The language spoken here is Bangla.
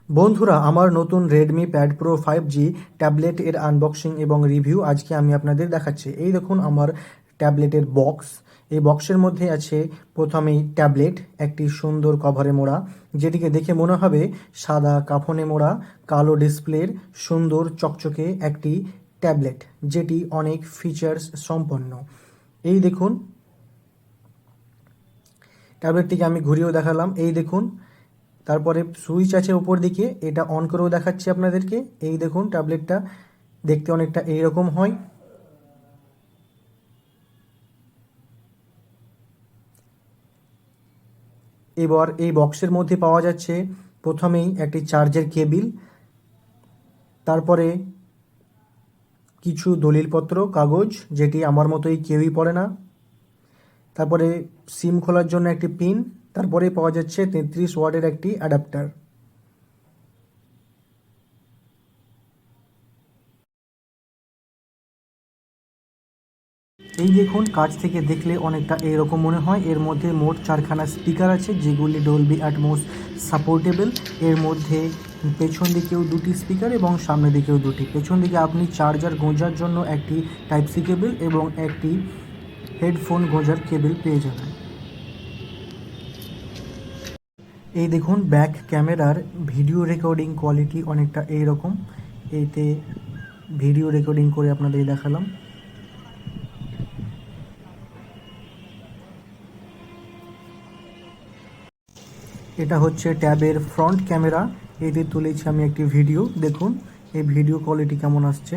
বন্ধুরা, আমার নতুন Redmi pad pro 5G tablet এর আনবক্সিং এবং রিভিউ আজকে আমি আপনাদের দেখাচ্ছি। এই দেখুন আমার ট্যাবলেটের বক্স। এই বক্সের মধ্যে আছে প্রথমেই ট্যাবলেট, একটি সুন্দর কভারে মোড়া, যেটিকে দেখে মনে হবে সাদা কাফনে মোড়া, কালো ডিসপ্লের সুন্দর চকচকে একটি ট্যাবলেট, যেটি অনেক ফিচার্স সম্পন্ন। এই দেখুন ট্যাবলেটটিকে আমি ঘুরিয়েও দেখালাম। এই দেখুন, তারপরে সুইচ আছে উপর দিকে, এটা অন করেও দেখাচ্ছি আপনাদেরকে। এই দেখুন ট্যাবলেটটা দেখতে অনেকটা এইরকম হয়। এবার এই বক্সের মধ্যে পাওয়া যাচ্ছে প্রথমেই একটি চার্জের কেবিল, তারপরে কিছু দলিলপত্র কাগজ, যেটি আমার মতোই কেউই পড়ে না, তারপরে সিম খোলার জন্য একটি পিন, তারপরে পাওয়া যাচ্ছে 33 ওয়াটের একটি অ্যাডাপ্টার। এই দেখুন, কাছ থেকে দেখলে অনেকটা এইরকম মনে হয়। এর মধ্যে মোট 4খানা স্পিকার আছে, যেগুলি ডলবি অ্যাটমস সাপোর্টেবল। এর মধ্যে পেছন দিকেও 2টি স্পিকার এবং সামনের দিকেও 2টি। পেছন দিকে আপনি চার্জার গোঁজার জন্য একটি টাইপ সি কেবল এবং একটি হেডফোন গোঁজার কেবল পেয়ে যাবেন। এই দেখুন ব্যাক ক্যামেরার ভিডিও রেকর্ডিং কোয়ালিটি অনেকটা এইরকম। এতে ভিডিও রেকর্ডিং করে আপনাদের দেখালাম। এটা হচ্ছে ট্যাবের ফ্রন্ট ক্যামেরা। এতে তুলেছি আমি একটি ভিডিও। দেখুন এই ভিডিও কোয়ালিটি কেমন আসছে।